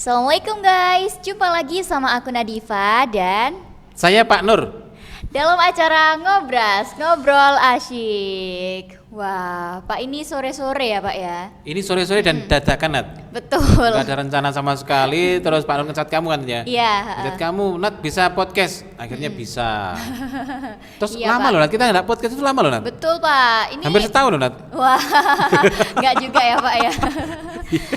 Assalamualaikum guys, jumpa lagi sama aku Nadifa dan Saya Pak Nur. dalam acara Ngobras, Ngobrol Asyik. Wah, Pak ini sore-sore ya Pak ya? Ini sore-sore dan dadakan, Nat. Betul. Gak ada rencana sama sekali, terus Pak Nur ngecat kamu kan ya? Iya. Ngecat kamu, Nat bisa podcast. Akhirnya bisa. Terus Iya, lama Pak. loh, Nat. Kita nggak podcast itu lama loh, Nat. Betul Pak, ini Hampir setahun loh, Nat. Wah, nggak juga ya Pak ya.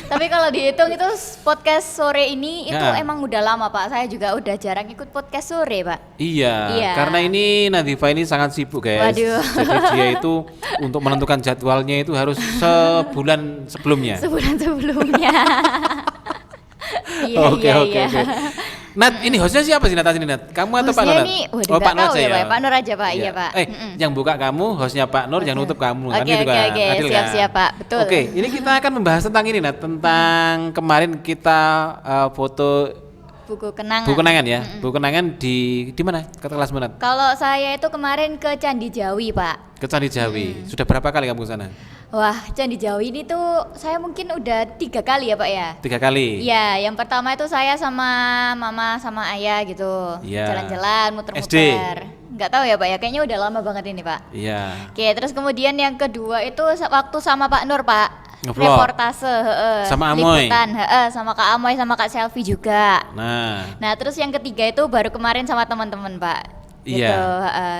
Tapi kalau dihitung itu podcast sore ini itu Ya. emang udah lama Pak. Saya juga udah jarang ikut podcast sore Pak. Iya, Iya. karena ini Nadifa ini sangat sibuk guys. Waduh. Jadi dia itu untuk menentukan jadwalnya itu harus sebulan sebelumnya. Sebulan sebelumnya. Iya, Oke, iya, oke, iya. oke. Nat, ini hostnya siapa sih Nat ini Nat? Kamu atau Pak Nur? Hostnya Nat? ini, waduh, Oh, nggak Pak Nur tahu aja ya, ya. Pak. Pak Nur aja, Pak. Iya, Pak. Yang buka kamu, hostnya Pak Nur, yang nutup kamu. Kan Oke, gitu oke, kan? oke. Adil Siap-siap, kan? Pak. Betul. Oke, ini kita akan membahas tentang ini Nat, tentang kemarin kita foto Buku kenangan. buku kenangan ya. Buku kenangan di mana? Kata kelas mana? Kalau saya itu kemarin ke Candi Jawi, Pak. Ke Candi Jawi. Sudah berapa kali kamu ke sana? Wah, Candi Jawi ini tuh saya mungkin udah 3 kali ya, Pak ya. 3 kali. Iya, yang pertama itu saya sama mama sama ayah gitu. Iya. Jalan-jalan, muter-muter. Nggak tahu ya, Pak ya. Kayaknya udah lama banget ini, Pak. Iya. Oke, terus kemudian yang kedua itu waktu sama Pak Nur, Pak. Ngevlog. Reportase, Sama Amoy. liputan, sama Kak Amoy sama Kak Selfie juga. Nah, Nah, terus yang ketiga itu baru kemarin sama teman-teman, Pak. iya. Gitu,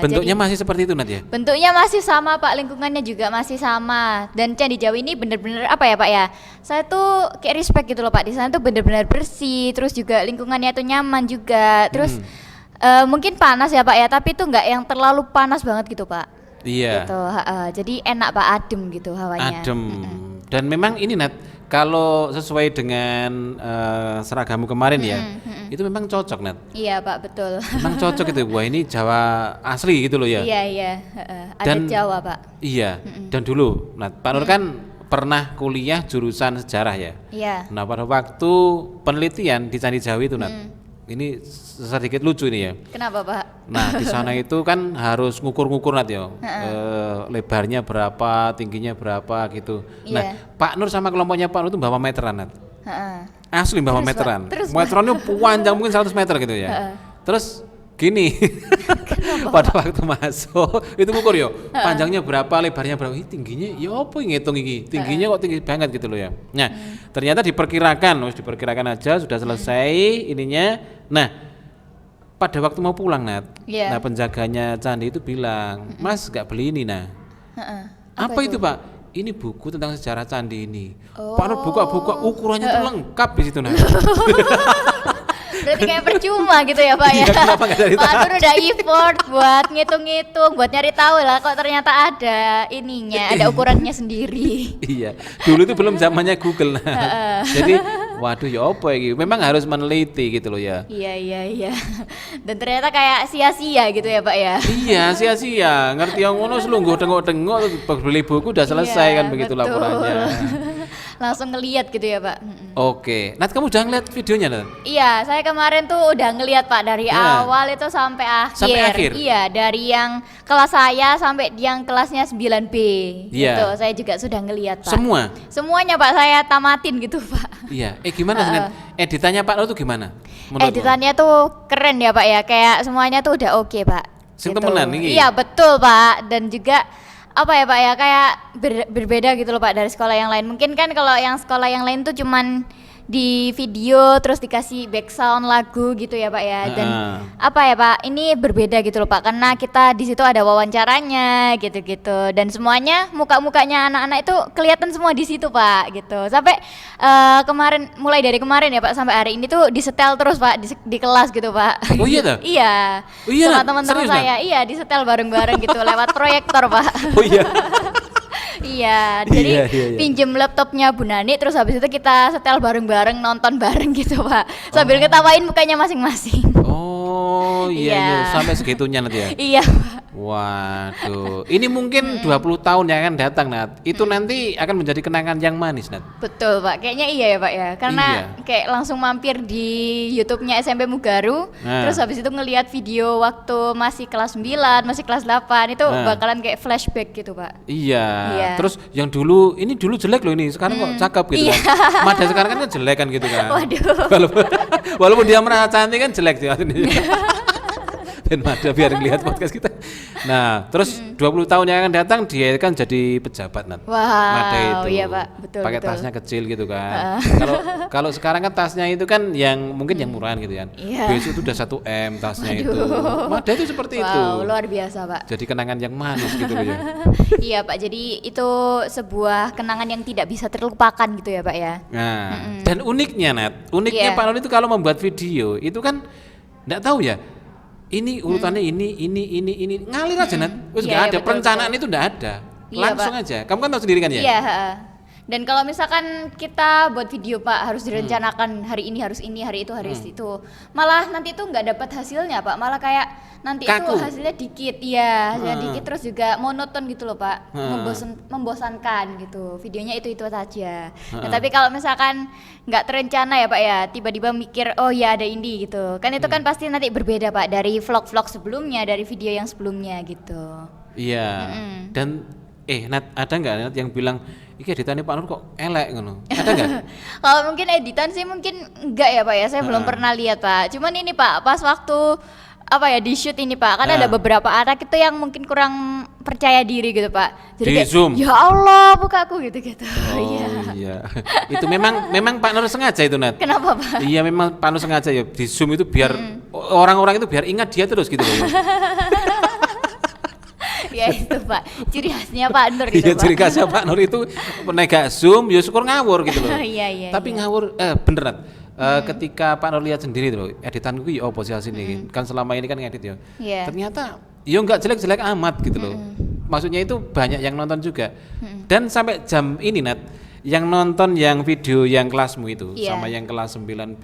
Bentuknya jadi, masih seperti itu Nat ya? bentuknya masih sama, Pak. Lingkungannya juga masih sama. Dan Candi Jawi ini bener-bener apa ya, Pak ya? Saya tuh kayak respect gitu loh, Pak. Di sana tuh bener-bener bersih, terus juga lingkungannya tuh nyaman juga. Terus mungkin panas ya, Pak ya, tapi tuh nggak yang terlalu panas banget gitu, Pak. Iya. Gitu, jadi enak, Pak, adem gitu hawanya. Adem. Dan memang ini Nat, kalau sesuai dengan seragammu kemarin ya, itu memang cocok Nat. Iya, Pak, betul. Memang cocok itu. Wah, ini Jawa asli gitu loh ya. Iya, iya, adat Dan- Jawa, Pak. Iya. Dan dulu Nat, Pak Nur kan pernah kuliah jurusan sejarah ya. Iya. Nah, pada waktu penelitian di Candi Jawi itu Nat. Ini sedikit lucu ini ya. Kenapa, Pak? Nah, di sana itu kan harus ngukur-ngukur Nat ya. Lebarnya berapa, tingginya berapa gitu. Nah, Iya. Pak Nur sama kelompoknya Pak Nur itu bawa meteran Nat. Heeh. Asli bawa Terus, meteran. Pak, terus, Pak. Meterannya panjang mungkin 100 meter gitu ya. Terus gini. Pada waktu masuk itu ngukur yo. Panjangnya berapa, lebarnya berapa, ih, tingginya ya apa yang ngitung ini? Tingginya kok tinggi banget gitu loh ya. Nah, ternyata diperkirakan aja sudah selesai ininya. Nah, pada waktu mau pulang Nat. Iya. Nah, penjaganya candi itu bilang, "Mas, nggak beli ini nah." Heeh. Apa itu, Pak? Ini buku tentang sejarah candi ini. Oh. Pak Nur buka-buka ukurannya tuh lengkap di situ nah. Berarti kayak percuma gitu ya, Pak ya. Iya, kenapa nggak cari Pak tahu? Nur udah effort buat ngitung-ngitung, buat nyari tahu lah kok ternyata ada ininya, ada ukurannya sendiri. Iya, dulu itu belum zamannya Google nah. Jadi, waduh ya apa ya? Memang harus meneliti gitu loh ya. Iya, iya, iya. Dan ternyata kayak sia-sia gitu ya, Pak ya. Iya, sia-sia. Ngerti yang ngono selungguh tengok-tengok beli buku udah selesai Iya, kan begitu betul. laporannya. Langsung ngeliat gitu ya, Pak. Oke, Nat kamu udah ngeliat videonya Nat? Iya, saya kemarin tuh udah ngeliat, Pak, dari Ya. awal itu sampai akhir. Sampai akhir? Iya, dari yang kelas saya sampai yang kelasnya 9B. Iya. Gitu, saya juga sudah ngeliat, Pak. Semua? Semuanya, Pak, saya tamatin gitu, Pak. Iya. Gimana Nat? Editannya Pak Nur tuh gimana? Menurutmu? Editannya tuh keren ya, Pak ya. Kayak semuanya tuh udah oke, Pak. Sing temenan iki? Iya, betul, Pak. Dan juga apa ya, Pak ya, kayak berbeda gitu loh, Pak, dari sekolah yang lain. Mungkin kan kalau yang sekolah yang lain tuh cuman di video terus dikasih background lagu gitu ya, Pak ya. Dan apa ya, Pak, ini berbeda gitu loh, Pak, karena kita di situ ada wawancaranya gitu-gitu, dan semuanya muka-mukanya anak-anak itu kelihatan semua di situ, Pak, gitu. Sampai mulai dari kemarin ya, Pak, sampai hari ini tuh disetel terus, Pak, di kelas gitu, Pak. Oh iya dah? Iya. Oh iya, Sama Nat? teman-teman Serius, saya. Iya, disetel bareng-bareng gitu lewat proyektor, Pak. Oh iya. Iya, jadi Iya, iya, iya. pinjem laptopnya Bu Nani, terus habis itu kita setel bareng-bareng, nonton bareng gitu, Pak. Sambil ketawain mukanya masing-masing. Oh, Oh iya, Iya. iya sampai segitunya nanti ya. Iya, Pak. Waduh, ini mungkin 20 tahun yang akan datang Nat. Itu nanti akan menjadi kenangan yang manis Nat. Betul Pak, kayaknya iya ya Pak ya. Karena Iya. kayak langsung mampir di YouTube-nya SMP Mugaru, Nah. terus habis itu ngelihat video waktu masih kelas 9, masih kelas 8 itu Nah. bakalan kayak flashback gitu Pak. Iya. Iya. Terus yang dulu ini dulu jelek loh ini, sekarang kok cakep gitu Iya. kan. Mada sekarang kan jelek kan gitu kan. Waduh. Walaupun dia merasa cantik kan jelek sih. Dan Mada biar ngelihat podcast kita. Nah, terus 20 tahun yang akan datang dia kan jadi pejabat Nat. Wow, Mada itu. iya, Pak. Betul, Pakai betul. tasnya kecil gitu kan. Kalau kalau sekarang kan tasnya itu kan yang mungkin yang murahan gitu kan. Iya. Besok itu udah 1 M tasnya itu. Waduh. Mada itu seperti itu. Wow, luar biasa Pak. Jadi kenangan yang manis gitu loh ya. Iya Pak, jadi itu sebuah kenangan yang tidak bisa terlupakan gitu ya Pak ya. Nah, dan uniknya Nat, uniknya Iya. Pak Nur itu kalau membuat video itu kan enggak tahu ya. Ini urutannya ini ngalir aja Nat. Terus Iya, enggak iya, ada betul, perencanaan betul. itu enggak ada. Iya, Langsung Pak. aja. Kamu kan tahu sendiri kan ya? Iya, heeh. Dan kalau misalkan kita buat video Pak harus direncanakan hari ini harus ini, hari itu harus itu. Malah nanti itu nggak dapat hasilnya Pak. Malah kayak nanti Kaku. itu hasilnya dikit, iya, hasilnya dikit terus juga monoton gitu loh Pak. Membosankan gitu. Videonya itu saja. Nah, tapi kalau misalkan nggak terencana ya Pak ya, tiba-tiba mikir oh ya ada ini gitu. Kan itu kan pasti nanti berbeda Pak dari vlog-vlog sebelumnya, dari video yang sebelumnya gitu. Iya. Dan Nat, ada nggak Nat yang bilang iki editannya Pak Nur kok elek ngono? Ada nggak? Kalau mungkin editan sih mungkin enggak ya Pak ya, saya belum pernah lihat Pak. Cuman ini Pak, pas waktu apa ya di shoot ini Pak, kan ada beberapa anak itu yang mungkin kurang percaya diri gitu Pak. Jadi Di kayak, zoom? ya Allah buka aku gitu-gitu. Oh Iya. iya. Itu memang Pak Nur sengaja itu Nat. Kenapa Pak? Iya memang Pak Nur sengaja ya di zoom itu biar orang-orang itu biar ingat dia terus gitu loh. Ya. Ya itu Pak, ciri khasnya Pak Nur gitu Iya Pak. ciri khasnya Pak Nur itu penegak zoom ya syukur ngawur gitu loh. Iya, iya, Tapi iya. ngawur bener Nat. Ketika Pak Nur lihat sendiri tuh loh, editanku ya opo sih sini kan selama ini kan ngedit ya. Iya. Ternyata ya enggak jelek-jelek amat gitu loh. Maksudnya itu banyak yang nonton juga. Dan sampai jam ini Nat, yang nonton yang video yang kelasmu itu Iya. sama yang kelas 9B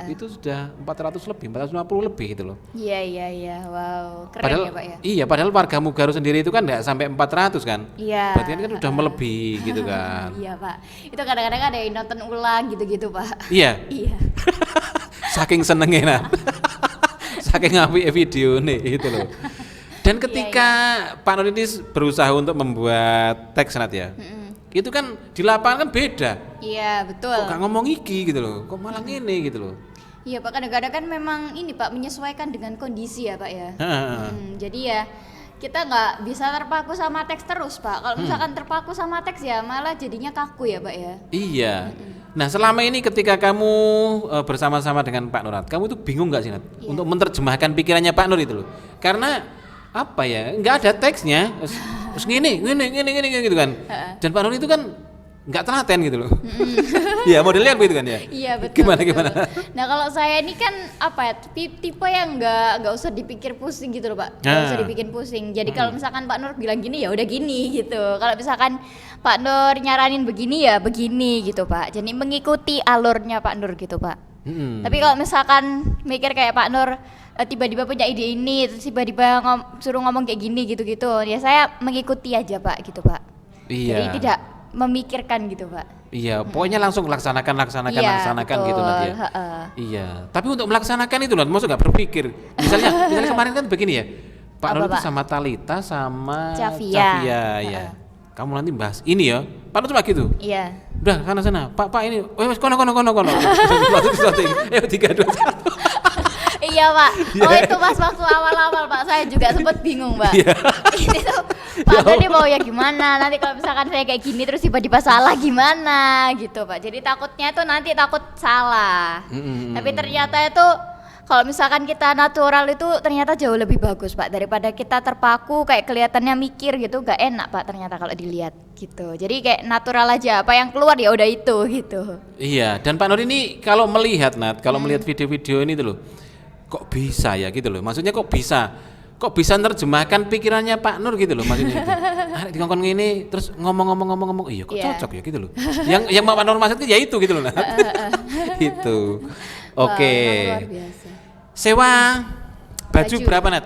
itu sudah 400 lebih, 450 lebih gitu loh. Iya, wow, keren Padahal ya Pak ya. iya, padahal warga Mugaru sendiri itu kan enggak sampai 400 kan. Iya. Berarti kan udah melebihi gitu kan. Iya Pak, itu kadang-kadang ada yang nonton ulang gitu-gitu Pak. Iya. Iya. Saking senengnya Nat. Saking apike video nih itu loh. Dan ketika Pak Nur ini berusaha untuk membuat teks Nat ya. Itu kan di lapangan kan beda. Iya, betul. Kok gak ngomong iki gitu loh. Kok malah ngene gitu loh. Iya Pak, kadang-kadang kan memang ini Pak menyesuaikan dengan kondisi ya Pak ya. Heeh. Jadi ya kita nggak bisa terpaku sama teks terus Pak. Kalau misalkan terpaku sama teks ya malah jadinya kaku ya Pak ya. Iya. Nah selama ini ketika kamu bersama-sama dengan Pak Nurat, kamu itu bingung nggak sih Nat? Untuk menerjemahkan pikirannya Pak Nur itu loh. Karena apa ya? Nggak ada teksnya. Terus gini gitu kan. Dan Pak Nur itu kan nggak telaten gitu loh. Iya modelnya begitu kan ya. Iya betul. Gimana betul. gimana? Nah kalau saya ini kan apa ya tipe yang nggak usah dipikir pusing gitu loh Pak. Nggak usah dibikin pusing. Jadi kalau misalkan Pak Nur bilang gini ya udah gini gitu. Kalau misalkan Pak Nur nyaranin begini ya begini gitu Pak. Jadi mengikuti alurnya Pak Nur gitu Pak. Tapi kalau misalkan mikir kayak Pak Nur tiba-tiba punya ide ini terus tiba-tiba suruh ngomong kayak gini gitu-gitu ya saya mengikuti aja Pak gitu Pak. Iya. Jadi tidak memikirkan gitu Pak. Iya, pokoknya langsung laksanakan Iya, gitu betul, nanti ya. heeh. Iya, tapi untuk melaksanakan itu loh, maksud nggak berpikir. Misalnya kemarin kan begini ya, Pak Apa, Nur itu Pak? sama Talita sama Cavia. ya. Kamu nanti bahas ini ya, Pak Nur cuma gitu. Iya. Udah sana, Pak ini, kono. Ayo 3, 2, 1. Iya Pak. Oh itu pas waktu awal-awal Pak saya juga sempet bingung Pak. Ini tuh Pak Nur ini mau ya gimana? Nanti kalau misalkan saya kayak gini terus tiba-tiba salah gimana gitu Pak. Jadi takutnya itu nanti takut salah. Tapi ternyata itu kalau misalkan kita natural itu ternyata jauh lebih bagus Pak daripada kita terpaku kayak kelihatannya mikir gitu gak enak Pak ternyata kalau dilihat gitu. Jadi kayak natural aja apa yang keluar ya udah itu gitu. Iya, dan Pak Nur ini kalau melihat melihat video-video ini tuh loh, kok bisa ya gitu loh. Maksudnya kok bisa nerjemahkan pikirannya Pak Nur gitu loh maksudnya itu. Di ngomong ini terus ngomong iya kok cocok ya gitu loh. Yang Pak Nur maksudnya ya itu gitu loh. Itu. Oke. Wah, luar biasa. Sewa Baju berapa, Nat?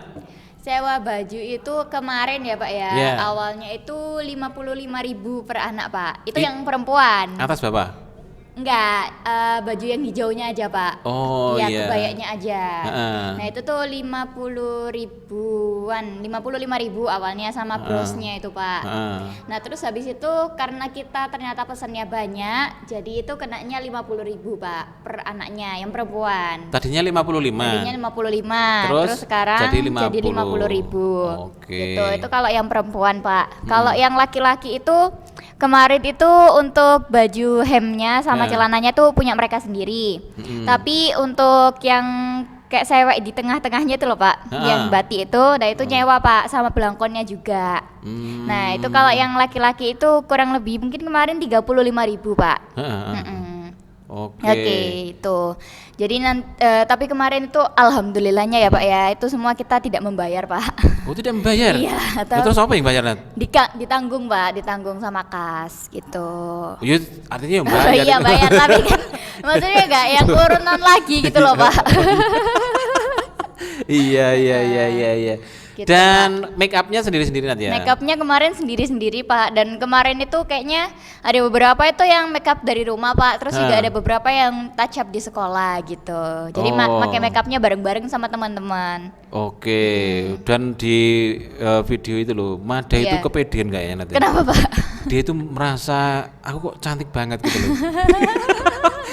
Sewa baju itu kemarin ya Pak ya, Yeah. awalnya itu 55.000 per anak Pak. Itu yang perempuan. Atas berapa? Enggak, baju yang hijaunya aja Pak. Oh ya, iya. kebayanya aja. Heeh. Nah itu tuh 50 ribuan, 55.000 awalnya sama brosnya itu Pak. Heeh. Nah terus habis itu karena kita ternyata pesannya banyak, jadi itu kenanya 50.000 Pak per anaknya yang perempuan. Tadinya 55. Tadinya 55, terus sekarang jadi jadi 50.000. Oke. Gitu. Itu kalau yang perempuan Pak. Kalau yang laki-laki itu kemarin itu untuk baju hemnya sama celananya tuh punya mereka sendiri. Tapi untuk yang kayak sewek di tengah-tengahnya itu loh Pak, yang batik itu, nah itu nyewa Pak sama belangkonnya juga. Nah itu kalau yang laki-laki itu kurang lebih mungkin kemarin 35.000 Pak. Oke, itu. Jadi tapi kemarin itu alhamdulillahnya ya Pak ya, itu semua kita tidak membayar Pak. Oh tidak membayar? Iya. Terus apa yang bayar, Nat? Ditanggung Pak, ditanggung sama kas gitu. Iya, artinya yang bayar. Iya bayar, tapi kan maksudnya enggak yang urunan lagi gitu loh Pak. Iya. Gitu, Dan make upnya sendiri-sendiri, Nat ya? Make upnya kemarin sendiri-sendiri Pak, dan kemarin itu kayaknya ada beberapa itu yang make up dari rumah Pak, terus juga ada beberapa yang touch up di sekolah gitu. Jadi pakai make upnya bareng-bareng sama teman-teman. Oke. Dan di video itu loh, Mada itu kepedean gak ya, Nat? Kenapa Pak? Dia itu merasa aku kok cantik banget gitu loh.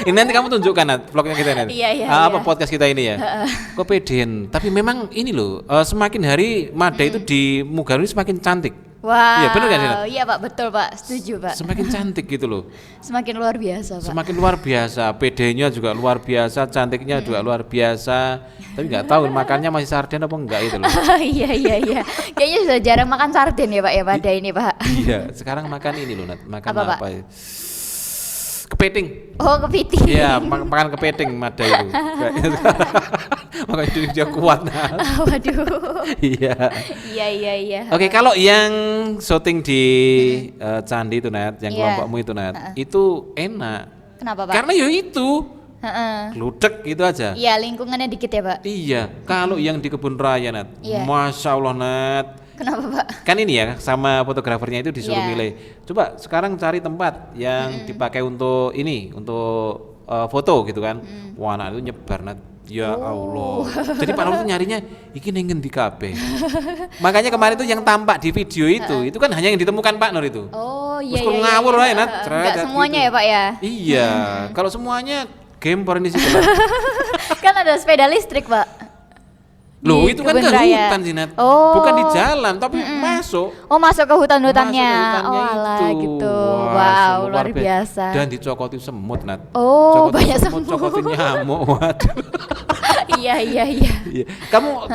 Ini nanti kamu tunjukkan, Nat, vlognya kita nanti. Iya, apa podcast kita ini ya. Kepedean. Tapi memang ini loh, semakin hari Mada itu di Mugaru semakin cantik. Wah. Iya benar kan, Nat? Iya Pak, betul Pak, setuju Pak. Semakin cantik gitu loh. Semakin luar biasa Pak. Semakin luar biasa, PD-nya juga luar biasa, cantiknya juga luar biasa. Tapi nggak tahu makannya masih sarden apa enggak itu loh. Iya. Kayaknya sudah jarang makan sarden ya Pak ya pada ini Pak. Iya, sekarang makan ini loh, Nat. Makan Apa, Pak? apa ya? Kepiting. Oh, kepiting. Iya, makan kepiting Mada itu. Makanya dia kuat, Nat. Waduh. Iya. Iya. Oke, kalau yang syuting di Candi itu, Nat, yang Iya. kelompokmu itu, Nat, itu enak. Kenapa Pak? Karena ya itu, Heeh. gludek gitu aja. Iya, lingkungannya dikit ya Pak. Iya, kalau yang di kebun raya, Nat, Iya. Masya Allah, Nat. Kenapa Pak? Kan ini ya, sama fotografernya itu disuruh Iya. milih. Coba sekarang cari tempat yang dipakai untuk ini, untuk foto gitu kan. Wah, Nat, itu nyebar, Nat. Ya Allah. Jadi Pak Nur tuh nyarinya iki ning ngendi kabeh. Makanya kemarin itu yang tampak di video itu kan hanya yang ditemukan Pak Nur itu. Oh, iya. Terus kok ngawur aja, Nat. Enggak semuanya ya Pak ya. Iya, kalau semuanya gempor ini sih. Kan ada sepeda listrik Pak. Loh, Di itu kan kebun ke raya. hutan sih, Nat. Oh. Bukan di jalan, tapi masuk. Oh, masuk ke hutan-hutannya. Masuk ke Oh, hutannya alah itu. gitu. Wah, Wow, sungguh luar biasa. Dan dicokoti semut, Nat. Oh, Cokoti banyak semut, semut. cokoti nyamuk. Waduh. Iya. Iya. Kamu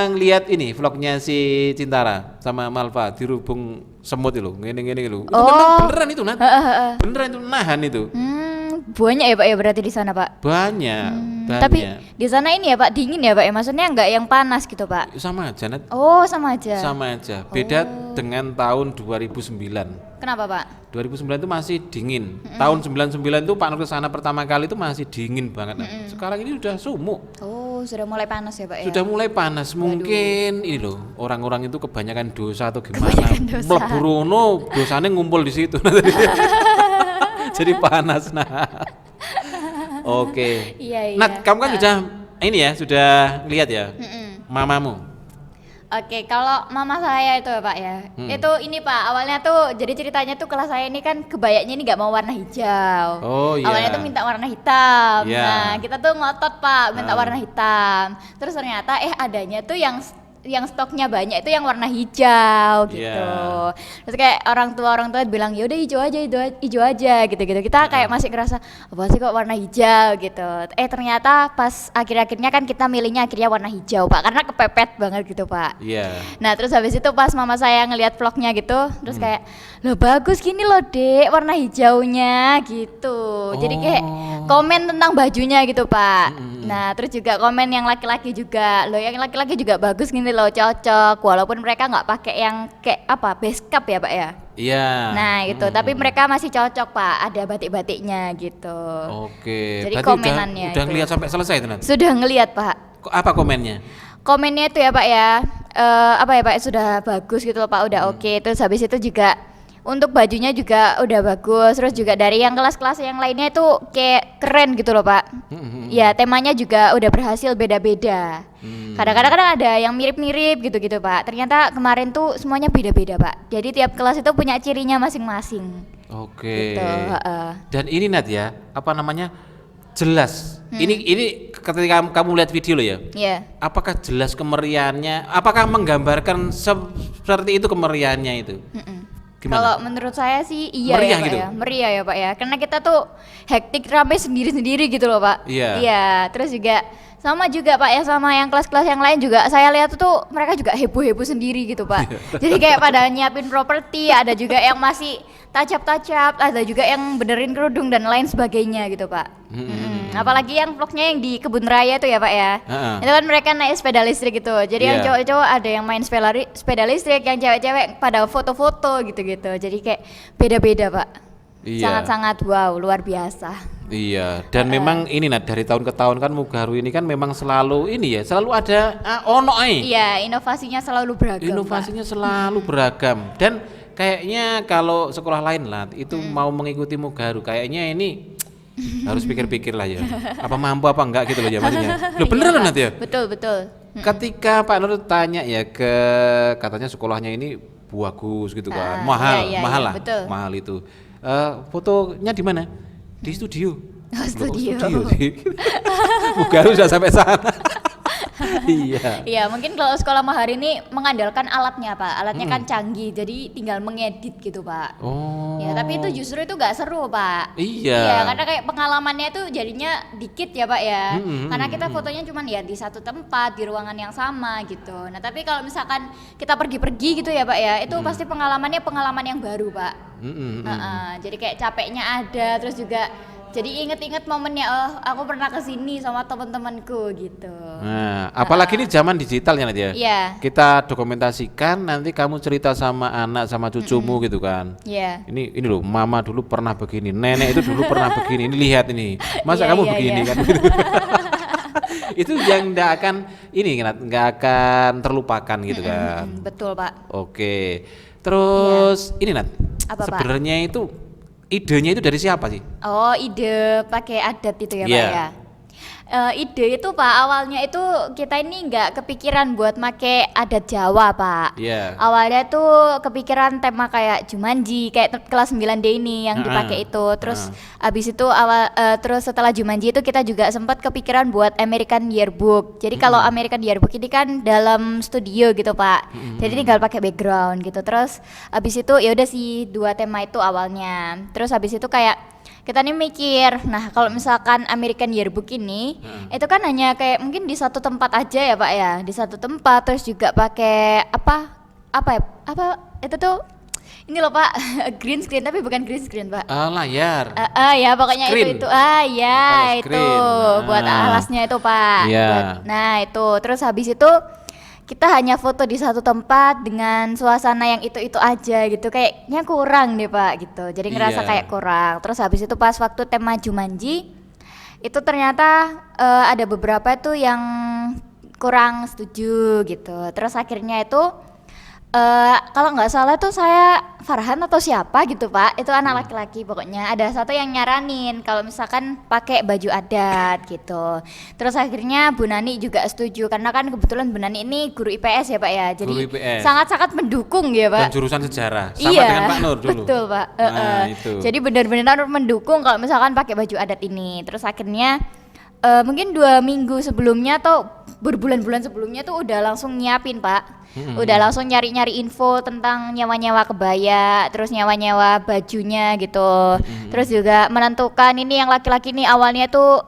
ngelihat ini vlognya si Cintara sama Malva dirubung semut itu, ngene-ngene itu. Itu memang beneran itu, Nat. Beneran itu nahan itu. Banyak ya Pak ya berarti di sana Pak. Banyak. Tapi di sana ini ya Pak dingin ya Pak ya, maksudnya enggak yang panas gitu Pak. Sama aja, Nat. Oh, sama aja. Sama aja. Beda dengan tahun 2009. Kenapa Pak? 2009 itu masih dingin. Tahun 99 itu Pak Nur kesana pertama kali itu masih dingin banget. Nat. Sekarang ini udah sumuk. Oh, sudah mulai panas ya Pak ya. Sudah mulai panas. Mungkin ini loh, orang-orang itu kebanyakan dosa atau gimana. Kebanyakan dosa. Mlebu rono, dosanya ngumpul di situ. Jadi panas, nah. Oke. Iya. Nat, kamu kan sudah ini ya, sudah lihat ya mamamu. Oke, kalau mama saya itu ya Pak ya, itu ini Pak, awalnya tuh jadi ceritanya tuh kelas saya ini kan kebayanya ini nggak mau warna hijau. Oh iya. Awalnya tuh minta warna hitam. Iya. Nah kita tuh ngotot Pak minta warna hitam. Terus ternyata adanya tuh yang stoknya banyak itu yang warna hijau gitu. Yeah. Terus kayak orang tua bilang ya udah hijau aja gitu. Kita kayak masih ngerasa apa sih kok warna hijau gitu. Ternyata pas akhir-akhirnya kan kita milihnya akhirnya warna hijau Pak karena kepepet banget gitu Pak. Iya. Nah terus habis itu pas mama saya ngelihat vlognya gitu, terus kayak loh bagus gini loh dek warna hijaunya gitu. Jadi kayak komen tentang bajunya gitu Pak. Nah terus juga komen yang laki-laki juga, loh yang laki-laki juga bagus gini loh cocok, walaupun mereka nggak pakai yang kayak apa base cap ya Pak ya. Iya. Nah gitu, tapi mereka masih cocok Pak, ada batik-batiknya gitu. Oke. Jadi Berarti komenannya udah itu. ngelihat sampai selesai itu, Nat? Sudah ngelihat Pak. Apa komennya? komennya itu ya Pak ya, apa ya Pak, sudah bagus gitu loh Pak, udah oke. Terus habis itu juga untuk bajunya juga udah bagus, terus juga dari yang kelas-kelas yang lainnya itu kayak keren gitu loh Pak. Ya temanya juga udah berhasil beda-beda. Kadang-kadang kan ada yang mirip-mirip gitu-gitu Pak. Ternyata kemarin tuh semuanya beda-beda Pak. Jadi tiap kelas itu punya cirinya masing-masing. Oke. Gitu, Dan ini Nat ya, apa namanya? Jelas. Ini ketika kamu lihat video lo ya. Iya. Apakah jelas kemeriahannya? Apakah menggambarkan seperti itu kemeriahannya itu? Gimana? Kalau menurut saya sih iya Meriah ya Pak gitu? ya, meriah ya Pak ya. Karena kita tuh hektik rame sendiri-sendiri gitu loh Pak. Iya. Iya, terus juga sama juga Pak ya, sama yang kelas-kelas yang lain juga saya lihat tuh mereka juga heboh-heboh sendiri gitu Pak. Jadi kayak pada nyiapin properti, ada juga yang masih tacap-tacap, ada juga yang benerin kerudung dan lain sebagainya gitu Pak. Apalagi yang vlognya yang di kebun raya tuh ya Pak ya. Itu kan mereka naik sepeda listrik gitu. Jadi yang Iya. cowok-cowok ada yang main sepeda listrik, yang cewek-cewek pada foto-foto gitu-gitu. Jadi kayak beda-beda Pak. Iya. Sangat-sangat wow, luar biasa. Iya, dan memang ini Nat, dari tahun ke tahun kan Mugaru ini kan memang selalu ini ya, selalu ada ono ae. Iya, inovasinya selalu beragam. Inovasinya selalu beragam. Dan kayaknya kalau sekolah lain lah itu mau mengikuti Mugaru, kayaknya ini harus pikir-pikir lah ya. Apa mampu apa enggak gitu loh ya maksudnya. Loh beneran Nat ya? Betul, betul. Ketika Pak Nur tanya ya ke katanya sekolahnya ini bagus gitu kan, mahal, iya, mahal iya, lah, betul. mahal itu. Fotonya di mana? Di studio. Oh, studio. Sih. Mugaru sudah sampai sana. Iya. Iya, mungkin kalau sekolah mahar ini mengandalkan alatnya Pak. Alatnya kan canggih, jadi tinggal mengedit gitu Pak. Oh. Ya, tapi itu justru itu nggak seru Pak. Iya. Iya, karena kayak pengalamannya tuh jadinya dikit ya Pak ya. Karena kita fotonya cuman ya di satu tempat, di ruangan yang sama gitu. Nah, tapi kalau misalkan kita pergi-pergi gitu ya Pak ya, itu pasti pengalamannya pengalaman yang baru Pak. Jadi kayak capeknya ada, terus juga jadi inget-inget momennya, oh aku pernah kesini sama teman-temanku gitu. Nah, apalagi ini zaman digital ya Nadia. Iya. Kita dokumentasikan, nanti kamu cerita sama anak sama cucumu gitu kan. Iya. Ini loh, mama dulu pernah begini, nenek itu dulu pernah begini. Ini lihat ini, masa Iya, kamu iya, begini iya. kan? Itu yang nggak akan nggak akan terlupakan gitu kan. Betul Pak. Oke, terus ini Nat, Apa, Pak? sebenarnya itu idenya itu dari siapa sih? Oh, ide pakai adat itu ya Pak Iya. ya. Ide itu Pak, awalnya itu kita ini nggak kepikiran buat make adat Jawa Pak. Iya. Awalnya tuh kepikiran tema kayak Jumanji, kayak kelas 9D ini yang dipakai itu. Terus abis itu terus setelah Jumanji itu kita juga sempat kepikiran buat American Yearbook. Jadi kalau American Yearbook ini kan dalam studio gitu Pak. Jadi tinggal pakai background gitu. Terus abis itu ya udah sih 2 tema itu awalnya. Terus abis itu kayak kita nih mikir, nah kalau misalkan American Yearbook ini itu kan hanya kayak mungkin di satu tempat aja ya Pak ya, di satu tempat, terus juga pakai apa itu tuh ini loh Pak, green screen, tapi bukan green screen Pak. Layar. Ya pokoknya Screen. itu Bukan itu screen. buat alasnya itu Pak. Iya. Nah itu terus habis itu kita hanya foto di satu tempat dengan suasana yang itu aja gitu, kayaknya kurang deh Pak gitu, jadi ngerasa Iya. kayak kurang. Terus habis itu pas waktu tema Jumanji itu ternyata ada beberapa tuh yang kurang setuju gitu. Terus akhirnya itu kalau nggak salah tuh saya Farhan atau siapa gitu Pak, itu anak laki-laki pokoknya, ada satu yang nyaranin kalau misalkan pakai baju adat gitu. Terus akhirnya Bu Nani juga setuju, karena kan kebetulan Bu Nani ini guru IPS ya Pak ya, jadi Guru IPS. sangat-sangat mendukung ya Pak. Dan jurusan sejarah sama Iya, dengan Pak Nur dulu. betul Pak. Nah, itu. Jadi benar-benar mendukung kalau misalkan pakai baju adat ini. Terus akhirnya mungkin 2 minggu sebelumnya atau berbulan-bulan sebelumnya tuh udah langsung nyiapin Pak. Udah langsung nyari-nyari info tentang nyewa-nyewa kebaya, terus nyewa-nyewa bajunya gitu. Terus juga menentukan ini yang laki-laki ini awalnya tuh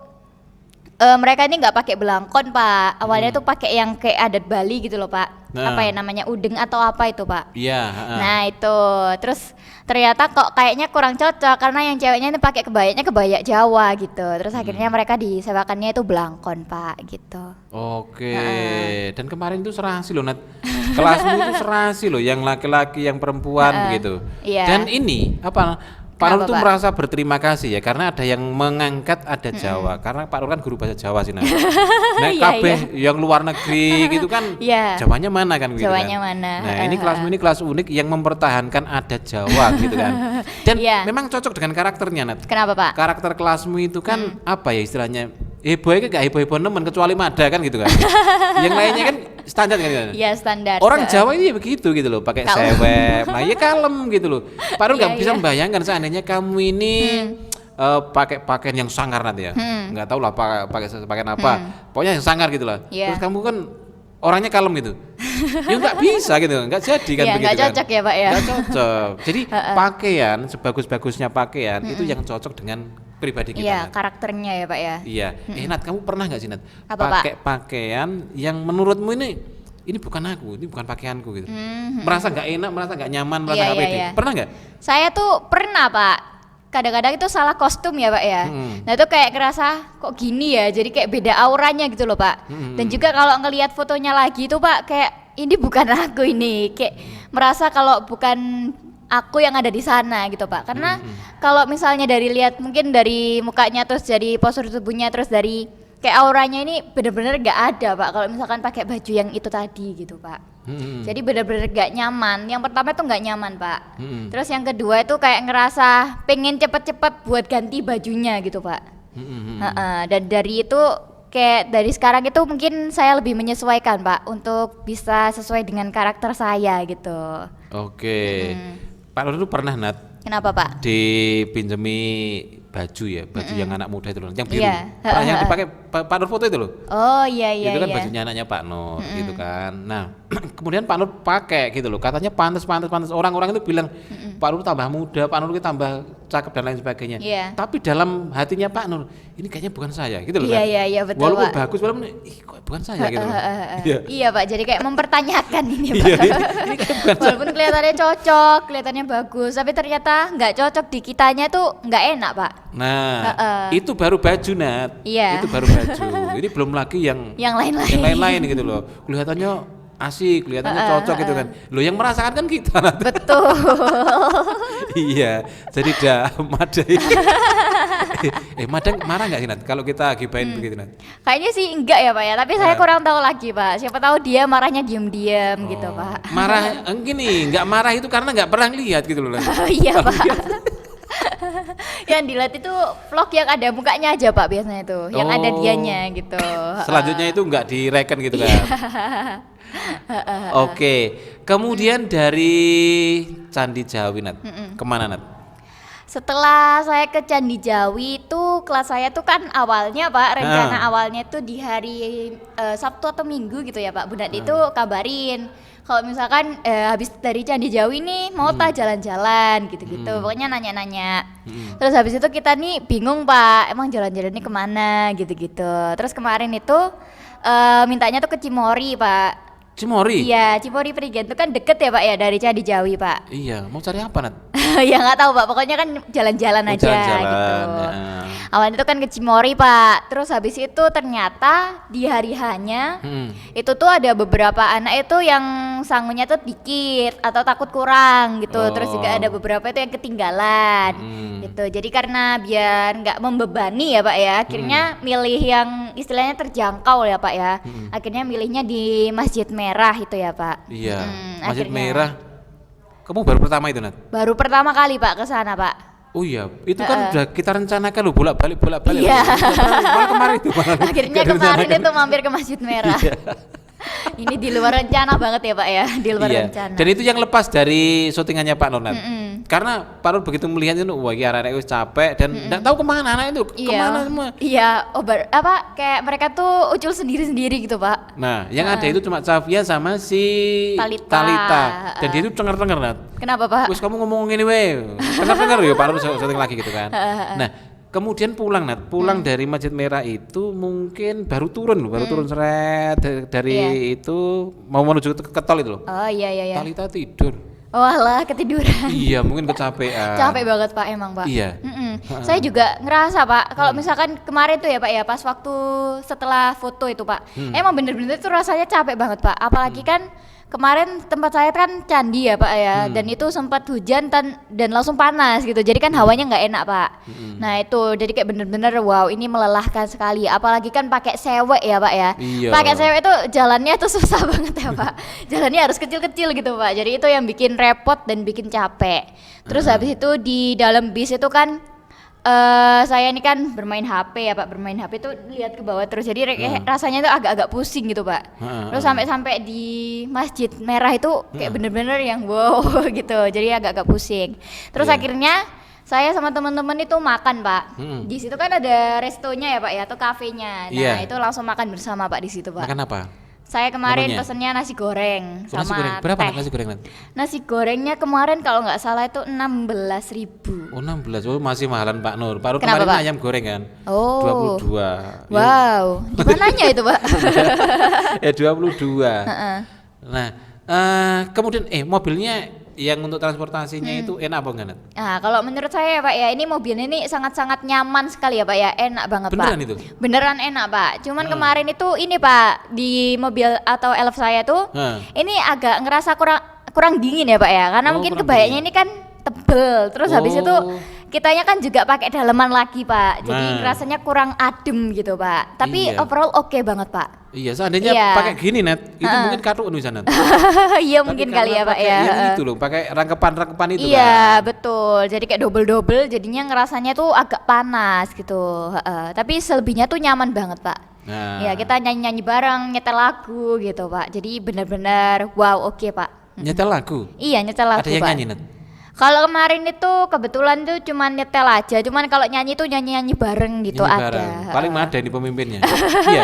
mereka ini nggak pakai belangkon Pak. Awalnya tuh pakai yang kayak adat Bali gitu loh Pak. Nah. Apa ya namanya, udeng atau apa itu Pak? Iya. Nah itu, terus ternyata kok kayaknya kurang cocok karena yang ceweknya ini pakai kebayanya kebaya Jawa gitu. Terus akhirnya mereka disewakannya itu belangkon Pak gitu. Oke. Dan kemarin itu serasi loh Nat. Kelasmu itu serasi loh, yang laki-laki, yang perempuan gitu. Iya. Dan ini apa? Pak Nur Kenapa, tuh Pak? merasa berterima kasih ya karena ada yang mengangkat ada Jawa. Karena Pak Nur kan guru bahasa Jawa sih. Nah, Iya, kabeh yang luar negeri gitu kan Iya. Jawanya mana kan gitu Jawanya kan. mana, Nah, ini kelasmu ini kelas unik yang mempertahankan adat Jawa gitu kan. Dan Iya. memang cocok dengan karakternya, Nat. Kenapa, Pak? Karakter kelasmu itu kan apa ya istilahnya? Heboh kan gak heboh-heboh nemen kecuali Mada kan gitu kan. Yang lainnya kan standar kan. Iya, standar. Orang Jawa ini ya begitu gitu loh, pakai Kalem. sewep, nah ya kalem gitu loh. Padahal nggak Iya, bisa iya. membayangkan seandainya kamu ini pakai pakaian yang sangar nanti ya, nggak tahu lah pakai pakaian apa, pokoknya yang sangar gitu lah. Iya. Terus kamu kan orangnya kalem gitu, ya nggak bisa gitu, nggak jadi kan Iya, begitu nggak cocok kan. ya, Pak ya. Nggak cocok. Jadi pakaian sebagus-bagusnya pakaian itu yang cocok dengan pribadi kita. Iya, Nat. karakternya ya, Pak ya. Iya. Nat, kamu pernah nggak sih Nat Apa, Pak? pakai pakaian yang menurutmu ini bukan aku, ini bukan pakaianku gitu. Merasa nggak enak, merasa nggak nyaman, merasa Iya, nggak iya, pede. iya. Pernah nggak? Saya tuh pernah, Pak. Kadang-kadang itu salah kostum ya, Pak ya. Nah, itu kayak ngerasa kok gini ya. Jadi kayak beda auranya gitu loh, Pak. Dan juga kalau ngelihat fotonya lagi itu, Pak, kayak ini bukan aku ini. Kayak merasa kalau bukan aku yang ada di sana gitu, Pak. Karena kalau misalnya dari lihat mungkin dari mukanya terus dari postur tubuhnya terus dari kayak auranya ini bener-bener gak ada, Pak. Kalau misalkan pakai baju yang itu tadi gitu, Pak. Jadi bener-bener gak nyaman. Yang pertama tuh gak nyaman, Pak. Terus yang kedua itu kayak ngerasa pengen cepet-cepet buat ganti bajunya gitu, Pak. Dan dari itu kayak dari sekarang itu mungkin saya lebih menyesuaikan, Pak, untuk bisa sesuai dengan karakter saya gitu. Oke. Pak Nur itu pernah Nat Kenapa, Pak? dipinjemi baju ya, baju yang anak muda itu loh, yang biru. Iya. Pernah yang dipakai Pak Nur foto itu loh. Oh iya iya Itu kan iya. bajunya anaknya Pak Nur gitu kan. Nah, kemudian Pak Nur pakai gitu loh. Katanya pantas. Orang-orang itu bilang Pak Nur tambah muda, Pak Nur itu tambah cakep dan lain sebagainya. Iya. Tapi dalam hatinya Pak Nur, ini kayaknya bukan saya gitu loh. Iya, kan. iya, iya, betul, Walaupun Pak. bagus, walaupun kok bukan saya gitu loh. Iya. Iya, Pak, jadi kayak mempertanyakan ini, Pak. Iya, ini kayak bukan saya. Walaupun kelihatannya cocok, kelihatannya bagus, tapi ternyata nggak cocok di kitanya tuh nggak enak, Pak. Nah, itu baru baju Nat. Iya. Itu baru baju. Ini belum lagi yang Yang lain-lain. gitu loh. Kelihatannya asik, kelihatannya cocok gitu kan. Lo yang merasakan kan kita Nat. Betul. Iya, jadi Mada ini. Madang marah nggak sih Nat kalau kita gibain begitu Nat? Kayaknya sih enggak ya, Pak ya, tapi saya kurang tahu lagi, Pak. Siapa tahu dia marahnya diem-diem gitu, Pak. Marah gini, nggak marah itu karena nggak pernah lihat gitu loh Nat. Oh iya, Pak. Yang dilihat itu vlog yang ada mukanya aja, Pak, biasanya itu. Yang ada Oh. dianya gitu. Selanjutnya itu nggak direken gitu kan. Oke, kemudian dari Candi Jawi Nat, kemana Nat? Setelah saya ke Candi Jawi itu kelas saya tuh kan awalnya, Pak, rencana awalnya tuh di hari Sabtu atau Minggu gitu ya, Pak. Bunda itu kabarin kalau misalkan habis dari Candi Jawi nih mau tak jalan-jalan gitu-gitu. Pokoknya nanya-nanya. Terus habis itu kita nih bingung, Pak, emang jalan-jalan ini kemana gitu-gitu. Terus kemarin itu mintanya tuh ke Cimory, Pak. Cimory? Iya, Cimory Perigen itu kan deket ya, Pak ya, dari Candi Jawi, Pak. Iya, mau cari apa Nat? Ya nggak tahu, Pak, pokoknya kan jalan-jalan Oh, aja jalan-jalan, gitu. ya. Awalnya itu kan ke Cimory, Pak. Terus habis itu ternyata di hari hanya itu tuh ada beberapa anak itu yang sangunya tuh dikit atau takut kurang gitu. Terus juga ada beberapa itu yang ketinggalan gitu. Jadi karena biar nggak membebani ya, Pak ya, akhirnya milih yang istilahnya terjangkau ya, Pak ya. Akhirnya milihnya di Masjid Merah itu ya, Pak. Iya, Masjid akhirnya. Merah. Kamu baru pertama itu Nat? Baru pertama kali, Pak, ke sana, Pak. Oh iya, itu kan udah kita rencanakan loh bolak-balik. Iya. Malah kemarin itu. Akhirnya Nggak kemarin direncanakan. itu mampir ke Masjid Merah. Iya. Ini di luar rencana banget ya, Pak ya, di luar Iya. rencana. Dan itu yang lepas dari syutingannya Pak Nur Nat. Karena Pak Nur begitu melihat itu, wah ini anak-anak itu capek dan nggak tahu kemana anak itu, kemana semua. Iya, apa kayak mereka tuh ucul sendiri-sendiri gitu, Pak. Nah, yang ada itu cuma Safia sama si Talita. Dan dia itu denger-denger Nat. Kenapa, Pak? Wes kamu ngomong gini weh, denger ya Pak Nur syuting lagi gitu kan. Nah, kemudian pulang Nat, dari Masjid Merah itu mungkin baru turun seret dari Iya. itu mau menuju ke tol itu loh. Oh iya iya iya. Talita tidur. Walah, ketiduran. Iya, mungkin kecapean. Capek banget, Pak, emang, Pak. Iya. Saya juga ngerasa, Pak, kalau misalkan kemarin tuh ya, Pak ya, pas waktu setelah foto itu, Pak, emang bener-bener tuh rasanya capek banget, Pak. Apalagi kan kemarin tempat saya kan candi ya Pak ya, dan itu sempat hujan dan langsung panas gitu, jadi kan hawanya nggak enak Pak. Nah itu jadi kayak bener-bener wow ini melelahkan sekali, apalagi kan pakai sewek ya Pak ya. Iya. Pakai sewek itu jalannya tuh susah banget ya Pak, jalannya harus kecil-kecil gitu Pak, jadi itu yang bikin repot dan bikin capek. Terus habis itu di dalam bis itu kan saya ini kan bermain HP ya Pak, bermain HP tuh lihat ke bawah terus, jadi rasanya tuh agak-agak pusing gitu Pak. Terus sampai di Masjid Merah itu kayak bener-bener yang wow gitu, jadi agak-agak pusing. Terus akhirnya saya sama teman-teman itu makan Pak. Di situ kan ada restonya ya Pak ya, atau kafenya. Nah itu langsung makan bersama Pak di situ Pak. Makan apa? Saya kemarin Menunya? pesennya nasi goreng sama Nasi goreng. Berapa teh. nasi goreng? Nasi gorengnya kemarin kalau nggak salah itu 16.000. Oh 16, oh masih mahalan Pak Nur. Pak Nur Kenapa, kemarin Pak? ayam goreng kan? Oh. 22. Wow, gimananya itu Pak? 22. Nah, kemudian mobilnya yang untuk transportasinya itu enak apa enggak? Nat? Nah, kalau menurut saya ya Pak ya, ini mobilnya ini sangat-sangat nyaman sekali ya Pak ya, enak banget Beneran Pak. itu? Beneran enak Pak. Cuman kemarin itu ini Pak, di mobil atau elf saya tuh, ini agak ngerasa kurang dingin ya Pak ya, karena Oh, mungkin kurang kebayanya dingin. ini kan tebel. Terus habis itu Oh. kitanya kan juga pakai daleman lagi Pak, jadi Nah. rasanya kurang adem gitu Pak. Tapi Iya. overall oke banget Pak. Iya, seandainya Iya. pakai gini Nat, itu mungkin kartu di sana. Iya Tapi mungkin karena kali ya Pak pakai ya. Yang itu loh, pakai rangkepan-rangkepan itu Iya kan. betul, jadi kayak double jadinya ngerasanya tuh agak panas gitu. Tapi selebihnya tuh nyaman banget Pak. Nah. Ya kita nyanyi bareng, nyetel lagu gitu Pak, jadi benar-benar wow oke Pak. Nyetel lagu. Iya nyetel lagu Ada yang Pak. nyanyi Nat. Kalau kemarin itu kebetulan tuh cuman nyetel aja, cuman kalau nyanyi tuh nyanyi bareng gitu Nyanyi ada. bareng. Paling mah ada ini pemimpinnya. Iya.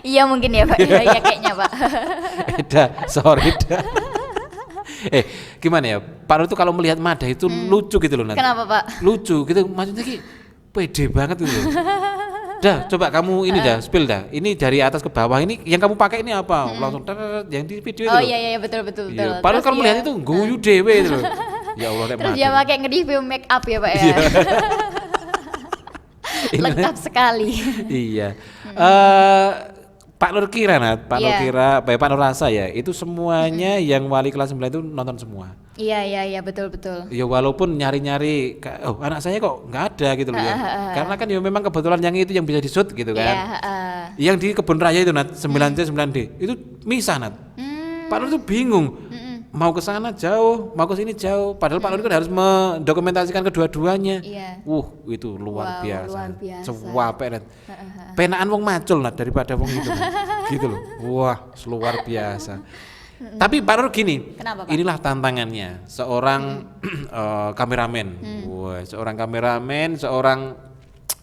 Iya mungkin ya Pak, iya kayaknya Pak. Sorry dah. Gimana ya? Pak Nur tuh kalau melihat Mada itu lucu gitu loh Nat. Kenapa Pak? Lucu gitu, maksudnya ki pede banget gitu loh. Dah, coba kamu ini dah, spill dah. Ini dari atas ke bawah ini yang kamu pakai ini apa? Langsung yang di video itu Oh loh. iya betul. Iya. Padahal kalau melihat itu guyu dewe itu loh. Ya Allah, Terus dia pakai nge-review make up ya Pak ya. Iya. Lengkap sekali. Iya. Pak Nur Kira Nat, Pak Nur Iya. Kira, Pak Nur Rasa ya, itu semuanya yang wali kelas 9 itu nonton semua. Iya betul. Ya walaupun nyari-nyari, oh anak saya kok nggak ada gitu loh ya. Karena kan ya memang kebetulan yang itu yang bisa di-shoot gitu kan. Iya. Yang di Kebun Raya itu Nat, 9C 9D, itu misah Nat. Pak Nur tuh bingung. Mau ke sana jauh, mau ke sini jauh. Padahal Pak Nur kan harus mendokumentasikan kedua-duanya. Iya. Itu luar Wow, biasa. luar biasa. Cuape Nat. Penaan wong macul Nat daripada wong itu. Nat. Gitu loh. Wah, luar biasa. Tapi Pak Nur gini, Kenapa, Pak? inilah tantangannya seorang kameramen. Wah, seorang kameramen, seorang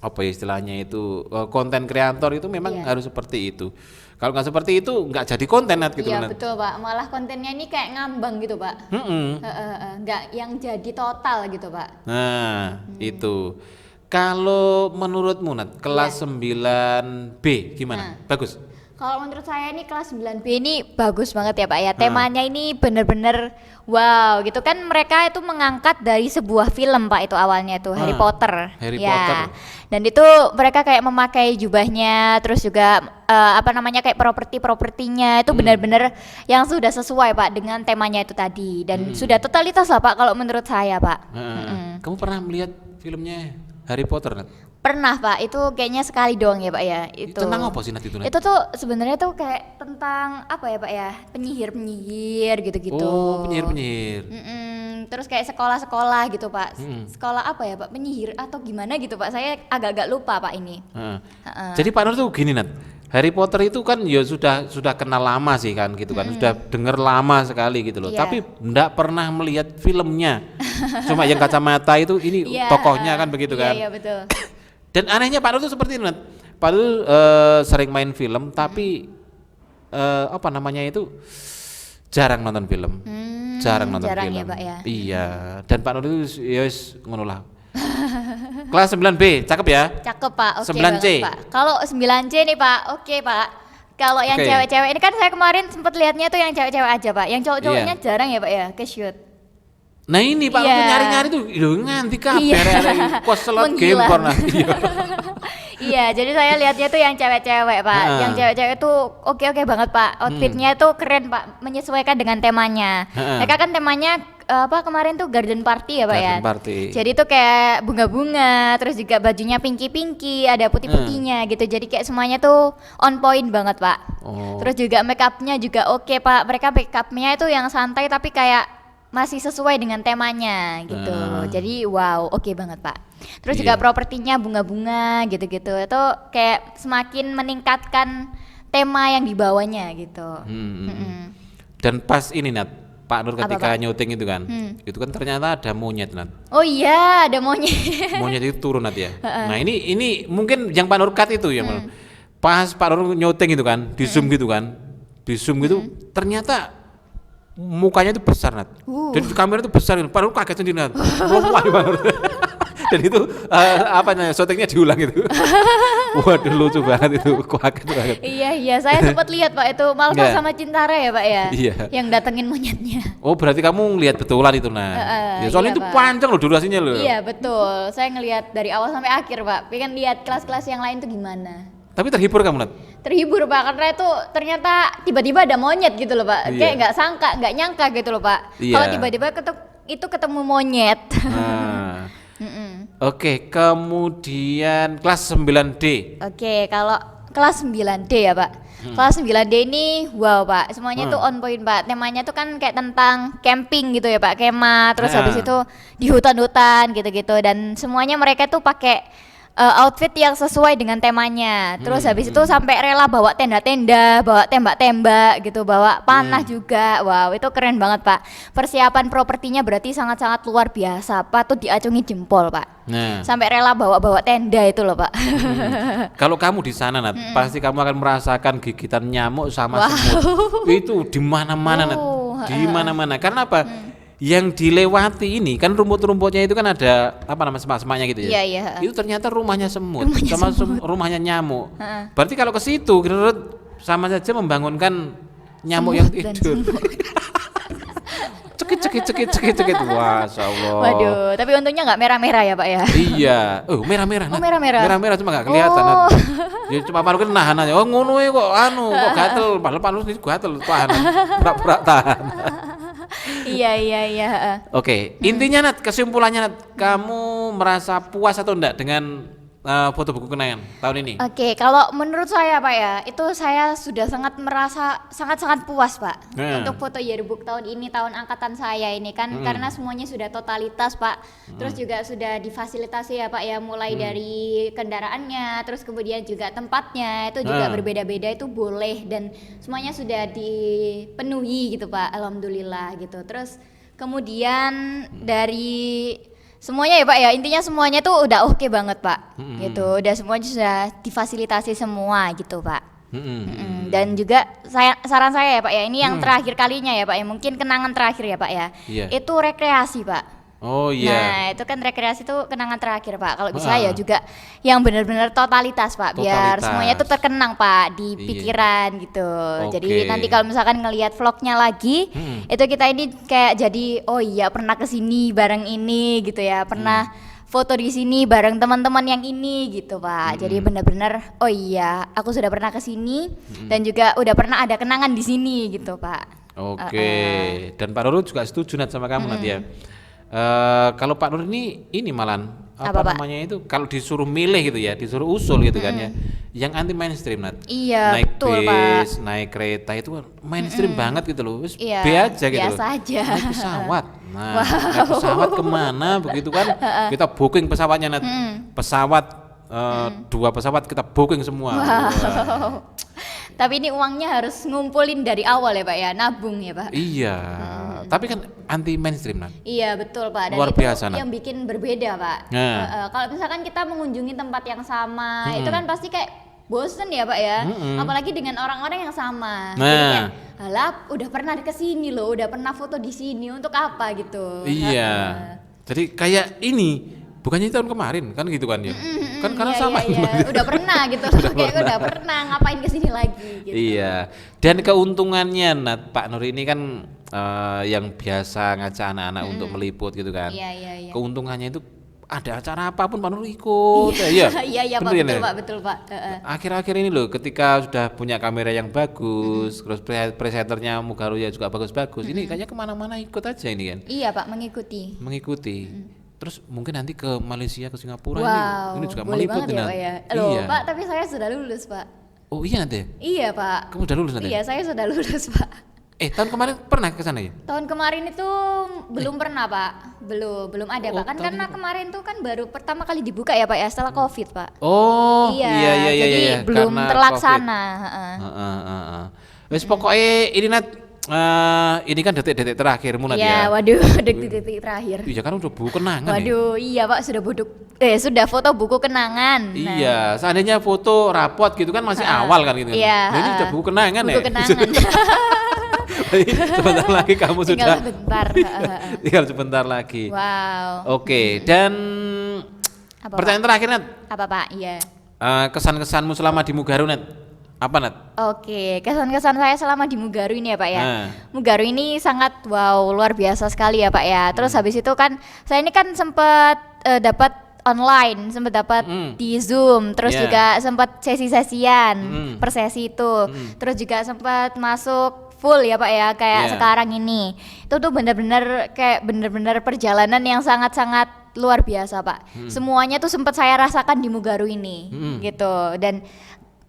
apa ya istilahnya itu konten kreator itu memang harus seperti itu. Kalau nggak seperti itu nggak jadi konten Nat gitu Iya Nat. betul Pak, malah kontennya ini kayak ngambang gitu Pak. Nggak yang jadi total gitu Pak. Nah, itu. Kalau menurutmu Nat, kelas 9B gimana? Bagus. Kalau menurut saya ini kelas 9B ini bagus banget ya Pak ya. Temanya ini bener-bener wow gitu kan, mereka itu mengangkat dari sebuah film Pak, itu awalnya tuh Harry Potter. Harry Ya. Potter. Dan itu mereka kayak memakai jubahnya, terus juga kayak propertinya itu benar-benar yang sudah sesuai Pak dengan temanya itu tadi, dan sudah totalitas lah Pak kalau menurut saya Pak. Kamu pernah melihat filmnya Harry Potter Nat? Pernah Pak, itu kayaknya sekali doang ya Pak ya. Itu Tentang apa sih Nat itu Nat? Itu tuh sebenarnya tuh kayak tentang apa ya Pak ya, penyihir gitu-gitu. Oh, penyihir. Terus kayak sekolah-sekolah gitu Pak. Sekolah apa ya Pak, penyihir atau gimana gitu Pak, saya agak-agak lupa Pak ini. Jadi Pak Nur tuh gini Nat, Harry Potter itu kan ya sudah kenal lama sih kan gitu kan, sudah dengar lama sekali gitu loh. Iya. Tapi enggak pernah melihat filmnya. Cuma yang kacamata itu ini Iya, tokohnya kan begitu kan. Iya betul. Dan anehnya Pak Nur tuh seperti ini Nat. Pak Nur sering main film tapi apa namanya itu jarang nonton film. Jarang nonton jarang film. ya, Pak, ya? Iya, dan Pak Nur itu ya wis ngono lah. Kelas 9B, cakep ya? Cakep Pak, oke 9C. banget Pak. Kalau 9C nih Pak, oke Pak. Kalau yang Oke. cewek-cewek ini kan saya kemarin sempat lihatnya tuh yang cewek-cewek aja Pak. Yang cowok-cowoknya Iya. jarang ya Pak ya ke shoot. Nah ini Pak Iya. Nur nyari-nyari tuh lho nganti kabeh Iya. arek-arek kos selot game Menghilang. pernah. Iya. Iya, jadi saya lihatnya tuh yang cewek-cewek, Pak. Yang cewek-cewek tuh oke-oke banget, Pak. Outfitnya tuh keren, Pak. Menyesuaikan dengan temanya. Mereka kan temanya apa kemarin tuh garden party ya, Pak ya. Garden party. Jadi tuh kayak bunga-bunga, terus juga bajunya pinky-pinky, ada putih-putihnya gitu. Jadi kayak semuanya tuh on point banget, Pak. Oh. Terus juga make upnya juga oke, Pak. Mereka make upnya itu yang santai tapi kayak masih sesuai dengan temanya gitu. Jadi wow, oke banget, Pak. Terus juga propertinya bunga-bunga gitu-gitu. Itu kayak semakin meningkatkan tema yang dibawanya gitu. Dan pas ini Nat, Pak Nur ketika Pak? nyuting itu kan, itu kan ternyata ada monyet Nat. Oh iya, ada monyet. Monyet itu turun Nat ya. Nah ini mungkin yang Pak Nur cut itu ya. Pas Pak Nur nyuting itu kan, di zoom gitu kan, di zoom gitu, ternyata mukanya itu besar Nat. Dan di kamera itu besar, Pak Nur kaget sendiri Nat. Wah, Pak Nur. Dan itu apa namanya, syutingnya diulang itu. Waduh lucu banget itu, kaget banget. Iya, saya sempat lihat Pak itu Malva sama Cintara ya Pak ya. Iya. Yang datengin monyetnya. Oh berarti kamu lihat betulan itu Nah. Ya, soalnya iya, itu Pak. panjang loh durasinya loh. Iya betul, saya ngelihat dari awal sampai akhir Pak. Pengen lihat kelas-kelas yang lain tuh gimana. Tapi terhibur kamu Nat? Terhibur Pak, karena itu ternyata tiba-tiba ada monyet gitu loh Pak. Iya. Kayak nggak nyangka gitu loh Pak. Iya. Kalau tiba-tiba ketemu monyet. Nah. Oke, kemudian kelas 9D. Oke, kalau kelas 9D ya Pak. Kelas 9D ini wow Pak, semuanya tuh on point Pak. Temanya tuh kan kayak tentang camping gitu ya Pak, kemah. Terus habis itu di hutan-hutan gitu-gitu. Dan semuanya mereka tuh pakai outfit yang sesuai dengan temanya. Terus habis itu sampai rela bawa tenda-tenda, bawa tembak-tembak gitu, bawa panah juga. Wow, itu keren banget Pak. Persiapan propertinya berarti sangat-sangat luar biasa. Patut diacungi jempol Pak. Nah, Sampai rela bawa-bawa tenda itu loh Pak. kalau kamu di sana Nat, pasti kamu akan merasakan gigitan nyamuk sama semut. Itu di mana-mana Nat. Di mana-mana. Karena apa? Yang dilewati ini kan rumput-rumputnya itu kan ada apa namanya semak-semaknya gitu ya. Iya. Itu ternyata rumahnya semut sama rumahnya nyamuk. Berarti kalau ke situ sama saja membangunkan nyamuk yang tidur. Cekit. Wah, Allah. Waduh, tapi untungnya nggak merah-merah ya Pak ya. Iya. Merah-merah. Oh, merah-merah. Merah-merah cuma nggak kelihatan. Oh. Ya cuma Pak Nur kan nahan aja. Oh ngono kok kok gatel. Padahal Pak Nur sendiri gatel tahan. Pura-pura tahan. Iya. Oke, intinya Nat, kesimpulannya Nat, kamu merasa puas atau enggak dengan foto buku kenangan tahun ini? Oke, kalau menurut saya Pak ya, itu saya sudah merasa sangat puas Pak untuk foto yearbook tahun ini, tahun angkatan saya ini kan karena semuanya sudah totalitas Pak. Terus juga sudah difasilitasi ya Pak ya, mulai dari kendaraannya, terus kemudian juga tempatnya itu juga berbeda-beda itu boleh dan semuanya sudah dipenuhi gitu Pak. Alhamdulillah gitu. Terus kemudian dari semuanya ya Pak ya, intinya semuanya tuh udah oke banget Pak, gitu. Udah semuanya sudah difasilitasi semua gitu Pak. Dan juga saran saya ya Pak ya, ini yang terakhir kalinya ya Pak ya, mungkin kenangan terakhir ya Pak ya, itu rekreasi Pak. Oh iya. Nah itu kan rekreasi tuh kenangan terakhir Pak. Kalau bisa ya juga yang benar-benar totalitas Pak, biar semuanya tuh terkenang Pak di pikiran gitu. Jadi nanti kalau misalkan ngelihat vlognya lagi, itu kita ini kayak jadi oh iya pernah kesini bareng ini gitu ya, pernah foto di sini bareng teman-teman yang ini gitu Pak. Jadi benar-benar oh iya aku sudah pernah kesini dan juga udah pernah ada kenangan di sini gitu Pak. Oke. Dan Pak Nur juga setuju Nat sama kamu Nat ya. Kalau Pak Nur ini malan apa namanya itu kalau disuruh milih gitu ya, disuruh usul gitu kan ya, yang anti mainstream Nat. Iya, naik betul, bis, Pak. naik kereta itu mainstream banget gitu loh. Wis Iya, be aja gitu biasa loh. aja. Naik pesawat. Nah, naik pesawat kemana begitu kan? Kita booking pesawatnya Nat. Pesawat 2 pesawat kita booking semua. Wow. Tapi ini uangnya harus ngumpulin dari awal ya Pak ya, nabung ya Pak. Iya, tapi kan anti mainstream Nat. Iya betul Pak. Dan Luar itu biasa, Nat. yang bikin berbeda Pak. Kalau misalkan kita mengunjungi tempat yang sama, itu kan pasti kayak bosen ya Pak ya. Apalagi dengan orang-orang yang sama. Jadi kayak, alah udah pernah kesini loh, udah pernah foto di sini untuk apa gitu. Iya. Jadi kayak ini bukannya tahun kemarin kan gitu kan ya? Kan karena iya, sama. iya. Udah pernah gitu. Kayak udah pernah ngapain kesini lagi gitu. Iya. Dan keuntungannya Nat, Pak Nur ini kan yang biasa ngajak anak-anak untuk meliput gitu kan. Iya. Keuntungannya itu ada acara apapun Pak Nur ikut. Iya. Iya Pak, Bener betul ya? Pak, betul Pak. Akhir-akhir ini loh, ketika sudah punya kamera yang bagus, terus presenternya Mugaru ya juga bagus-bagus. Ini kayaknya kemana-mana ikut aja ini kan. Iya Pak, mengikuti. Terus mungkin nanti ke Malaysia, ke Singapura Wow, ini juga boleh meliput banget ya Nat. Pak ya. Loh Iya. Pak, tapi saya sudah lulus Pak. Oh iya nanti. Iya Pak. Kamu udah lulus nanti? Iya, saya sudah lulus Pak. Tahun kemarin pernah ke sana ya? Tahun kemarin itu belum pernah Pak, belum ada Pak, kan karena kemarin tuh kan baru pertama kali dibuka ya Pak ya setelah COVID Pak. Oh Iya, jadi belum karena terlaksana. Wes pokoknya ini Nat, ini kan detik-detik terakhirmu Nat Iya, ya. waduh, detik-detik terakhir. Iya kan udah buku kenangan ya. Waduh, iya Pak, sudah foto buku kenangan. Nah, Iya, seandainya foto rapot gitu kan masih awal kan gitu kan. Iya, Nah, ini udah buku kenangan ya. buku kenangan. Jadi sebentar lagi kamu Tinggal sudah sebentar. tinggal sebentar lagi. Wow. Oke, dan Apa, pertanyaan terakhir Nat. Apa Pak? Iya. Kesan-kesanmu selama di Mugaru Nat. Apa Nat? Oke, kesan-kesan saya selama di Mugaru ini ya Pak ya. Nah. Mugaru ini sangat luar biasa sekali ya Pak ya. Terus habis itu kan saya ini kan sempat dapat online, sempat dapat di Zoom, terus Yeah. juga sempat sesi-sesian per sesi itu. Terus juga sempat masuk full ya Pak ya kayak Yeah. sekarang ini. Itu tuh benar-benar perjalanan yang sangat-sangat luar biasa Pak. Semuanya tuh sempat saya rasakan di Mugaru ini gitu. Dan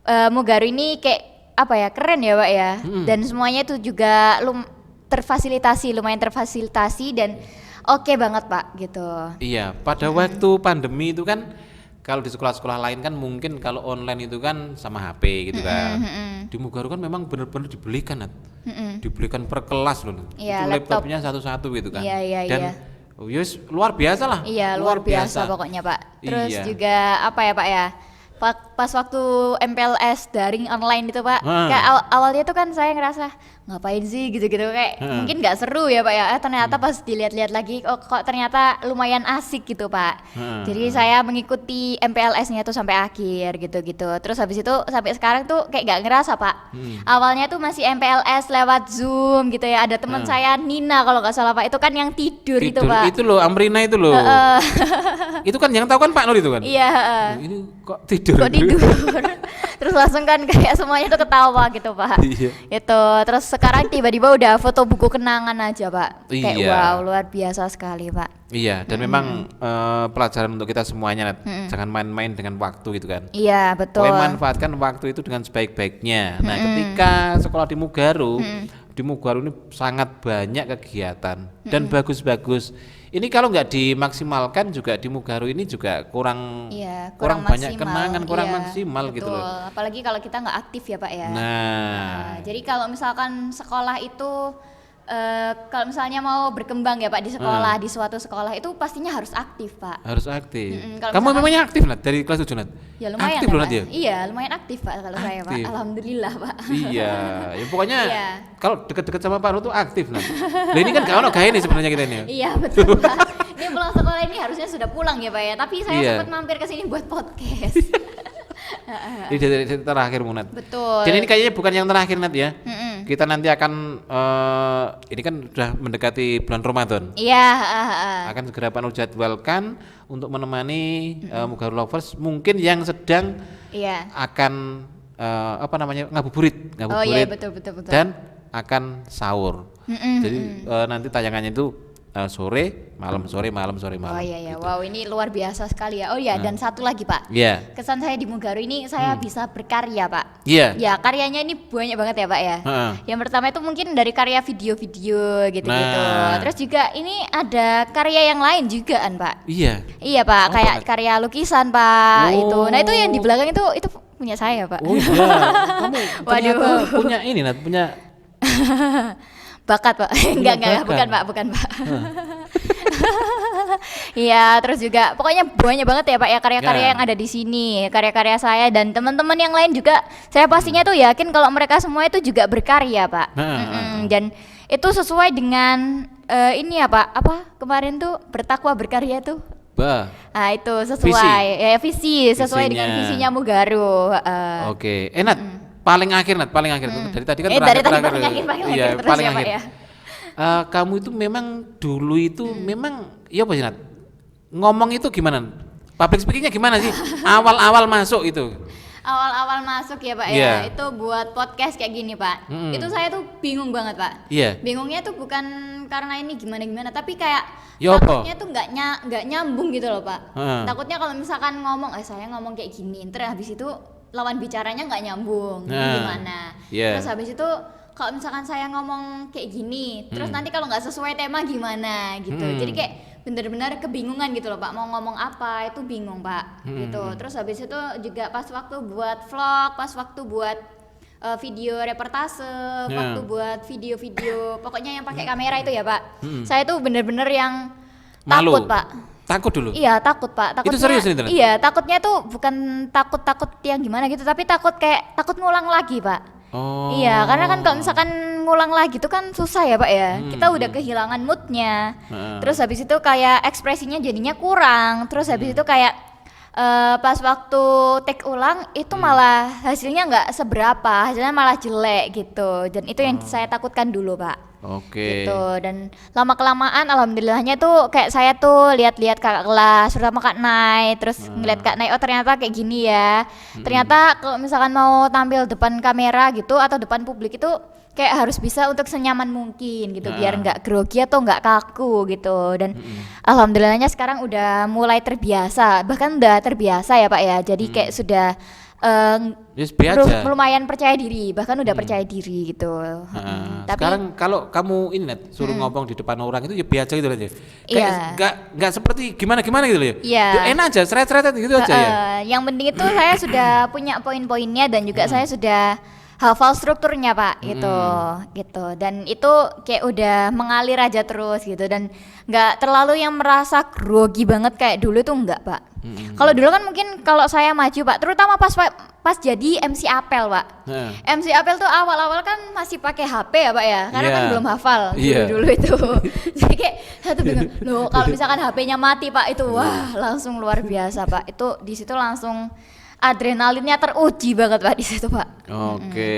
Mugaru ini kayak apa ya, keren ya Pak ya. Dan semuanya itu juga lumayan terfasilitasi dan oke banget Pak gitu. Iya, pada waktu pandemi itu kan kalau di sekolah-sekolah lain kan mungkin kalau online itu kan sama HP gitu kan. Di Mugaru kan memang benar-benar dibelikan Nat. Dibelikan per kelas loh. Iya, itu laptop. laptopnya satu-satu gitu kan. Iya. Dan yes, luar biasa lah. Iya, luar biasa pokoknya Pak. Terus Iya. juga apa ya Pak ya? Pas waktu MPLS daring online itu Pak, kayak awalnya tuh kan saya ngerasa ngapain sih gitu-gitu kayak mungkin nggak seru ya Pak ya. Ternyata pas dilihat-lihat lagi kok ternyata lumayan asik gitu Pak. Jadi saya mengikuti MPLS-nya tuh sampai akhir gitu-gitu. Terus habis itu sampai sekarang tuh kayak nggak ngerasa Pak. Awalnya tuh masih MPLS lewat Zoom gitu ya. Ada teman saya Nina kalau nggak salah Pak. Itu kan yang tidur itu Pak. Itu loh, Amrina itu loh. Itu kan yang tahu kan Pak Nur itu kan. Iya. Ini kok tidur. Terus langsung kan kayak semuanya tuh ketawa gitu Pak. Iya. Itu terus sekarang tiba-tiba udah foto buku kenangan aja Pak. Kayak Iya. wow, luar biasa sekali Pak. Iya, dan memang pelajaran untuk kita semuanya Nat. Jangan main-main dengan waktu gitu kan. Iya betul. Pokoknya manfaatkan waktu itu dengan sebaik-baiknya. Nah, ketika sekolah di Mugaru ini sangat banyak kegiatan dan bagus-bagus. Ini kalau nggak dimaksimalkan juga di Mugaru ini juga kurang banyak maksimal. kenangan, kurang Iya, maksimal gitu betul. loh. Apalagi kalau kita nggak aktif ya Pak ya. Nah, Jadi kalau misalkan sekolah itu kalau misalnya mau berkembang ya Pak di sekolah, di suatu sekolah itu pastinya harus aktif Pak. harus aktif. Kalau Kamu misalkan- memangnya aktif Nat dari kelas 7 Nat? Ya lumayan aktif ya, loh Pak. Nat ya? Iya lumayan aktif Pak kalau saya Pak. Aktif. Alhamdulillah Pak. Iya, ya pokoknya Iya. kalau deket-deket sama Pak Nur tuh aktif Nat. Lah ini kan gak ono gawe nih sebenarnya kita ini. Iya betul Pak. Ini pulang sekolah ini harusnya sudah pulang ya Pak ya. Tapi saya Iya. sempat mampir ke sini buat podcast. Ini dari terakhir Nat. Betul. Dan ini kayaknya bukan yang terakhir Nat ya. Mm-mm. Kita nanti akan ini kan sudah mendekati bulan Ramadan. Iya. Akan segera Pak Nur jadwalkan untuk menemani Mugaru Lovers mungkin yang sedang Iya. akan ngabuburit Oh iya betul. dan akan sahur. Jadi nanti tayangannya itu sore, malam. Oh iya. Gitu. Wow ini luar biasa sekali ya. Oh iya dan satu lagi Pak. Iya. Kesan saya di Mugaru ini saya bisa berkarya Pak. Iya. Ya karyanya ini banyak banget ya Pak ya. Heeh. Yang pertama itu mungkin dari karya video-video gitu-gitu. Nah. Terus juga ini ada karya yang lain juga kan Pak. Iya. Iya Pak, Oh, kayak Pak. karya lukisan Pak Oh. itu. Nah itu yang di belakang itu punya saya Pak. Oh iya. Kamu ternyata Waduh. punya ini Nat, punya Bakat Pak. Enggak bakat. bukan Pak. Iya, terus juga pokoknya banyak banget ya Pak ya karya-karya Ya. yang ada di sini. Karya-karya saya dan teman-teman yang lain juga saya pastinya tuh yakin kalau mereka semua itu juga berkarya Pak. Dan itu sesuai dengan ini ya Pak, apa kemarin tuh bertakwa berkarya tuh. Nah itu sesuai visi sesuai dengan Visinya. visinya Mugaru. Oke. Nat, paling akhir dari tadi kan Dari tadi terakhir. paling akhir Iya, terus paling ya Pak akhir. ya. Kamu itu memang dulu itu memang ya apa sih Nat? ngomong itu gimana? Public speakingnya gimana sih? Awal-awal masuk itu. Awal-awal masuk ya Pak Iya. ya, itu buat podcast kayak gini Pak. Itu saya tuh bingung banget Pak. Iya. Bingungnya tuh bukan karena ini gimana-gimana, tapi kayak Ya apa? takutnya tuh nggak nyambung gitu loh Pak. Heeh. Takutnya kalau misalkan ngomong, saya ngomong kayak gini, terus habis itu lawan bicaranya nggak nyambung, Nah, gimana? iya. Terus habis itu kalau misalkan saya ngomong kayak gini, terus nanti kalau nggak sesuai tema gimana gitu. Jadi kayak bener-bener kebingungan gitu loh Pak, mau ngomong apa itu bingung Pak gitu. Terus habis itu juga pas waktu buat vlog, pas waktu buat video reportase, waktu buat video-video pokoknya yang pakai kamera itu ya Pak. Saya tuh bener-bener yang Malu. takut Pak. Takut dulu. Iya takut Pak. Takutnya, Itu serius nih, Tren? Iya takutnya tuh bukan takut yang gimana gitu, tapi takut kayak takut ngulang lagi Pak. Oh. Iya, karena kan kalau misalkan ngulang lagi itu kan susah ya Pak ya. Kita udah kehilangan moodnya. Terus habis itu kayak ekspresinya jadinya kurang. Terus habis itu kayak pas waktu take ulang itu malah hasilnya nggak seberapa, hasilnya malah jelek gitu. Dan itu yang saya takutkan dulu Pak. Oke. Gitu. Dan lama kelamaan alhamdulillahnya tuh kayak saya tuh lihat-lihat kakak kelas, terutama Kak Nay, terus ngeliat Kak Nay, oh ternyata kayak gini ya. Ternyata kalau misalkan mau tampil depan kamera gitu atau depan publik itu kayak harus bisa untuk senyaman mungkin gitu, biar nggak grogi atau nggak kaku gitu. Dan alhamdulillahnya sekarang udah mulai terbiasa, bahkan udah terbiasa ya Pak ya. Jadi kayak sudah Yes, biasa. lumayan percaya diri, bahkan udah percaya diri gitu. Tapi Sekarang kalau kamu ini Nat, suruh ngomong di depan orang itu ya biasa gitu aja. Kayak Iya. nggak seperti gimana gitu loh ya. Iya. Ya enak aja, seret-seret gitu aja ya. Yang penting itu saya sudah punya poin-poinnya dan juga saya sudah hafal strukturnya Pak gitu. Dan itu kayak udah mengalir aja terus gitu, dan nggak terlalu yang merasa grogi banget kayak dulu tuh enggak Pak. Kalau dulu kan mungkin kalau saya maju Pak, terutama pas jadi MC Apel Pak. MC Apel tuh awal-awal kan masih pakai HP ya Pak ya, karena kan Iya. belum hafal Iya. dulu itu. Jadi kayak satu bingung, loh kalau misalkan HP-nya mati Pak itu wah langsung luar biasa Pak. Itu di situ langsung adrenalinnya teruji banget Pak di situ Pak. Oke.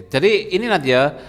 Jadi ini Nadia,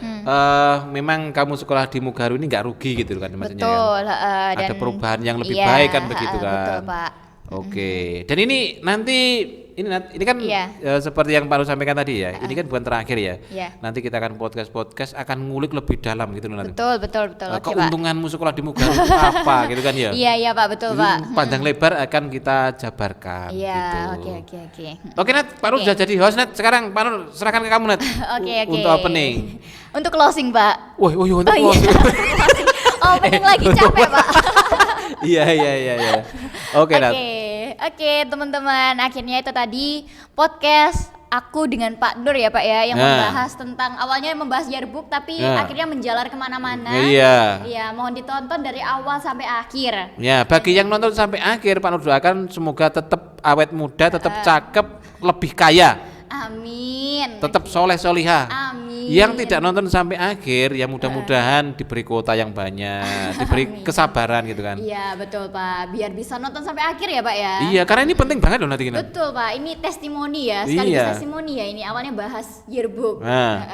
memang kamu sekolah di Mugaru ini nggak rugi gitu kan maksudnya kan? Betul. Ada Dan perubahan yang lebih iya, baik kan begitu kan? Betul Pak. Oke. Dan ini nanti ini kan Iya. seperti yang Pak Nur sampaikan tadi ya. Ini kan bukan terakhir ya. Iya. Nanti kita akan podcast akan ngulik lebih dalam gitu loh nanti. Betul. Oke Pak. Keuntunganmu sekolah di Mugaru itu apa gitu kan ya? Iya Pak, betul Itu Pak. panjang lebar akan kita jabarkan Iya, gitu. oke. Oke Nat, Pak Nur sudah jadi host Nat. Sekarang Pak Nur serahkan ke kamu Nat. Oke. Untuk opening. Untuk closing Pak. Woi, untuk Oh iya. closing. Closing. Opening lagi capek Pak. Iya. Oke Nat. Oke teman-teman, akhirnya itu tadi podcast aku dengan Pak Nur ya Pak ya, yang membahas tentang awalnya membahas yearbook tapi akhirnya menjalar kemana-mana. Iya. Iya, mohon ditonton dari awal sampai akhir. Ya, bagi yang nonton sampai akhir, Pak Nur doakan semoga tetap awet muda, tetap cakep, lebih kaya, Amin. tetap soleh solihah. Amin. Yang tidak nonton sampai akhir, ya mudah-mudahan diberi kuota yang banyak, diberi kesabaran gitu kan. Iya betul Pak, biar bisa nonton sampai akhir ya Pak ya. Iya, karena ini penting banget loh nanti ini. Betul Pak, ini testimoni ya, sekaligus Iya. testimoni ya, ini awalnya bahas yearbook. Nah,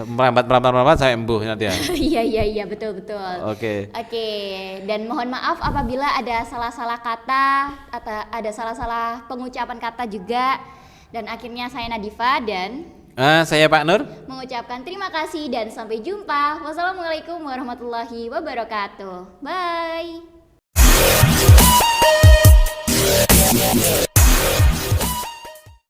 merambat sampai embuh nanti ya. Iya betul. Oke. Oke, dan mohon maaf apabila ada salah-salah kata atau ada salah-salah pengucapan kata juga. Dan akhirnya saya Nadifa dan Saya Pak Nur. mengucapkan terima kasih dan sampai jumpa. Wassalamualaikum warahmatullahi wabarakatuh. Bye.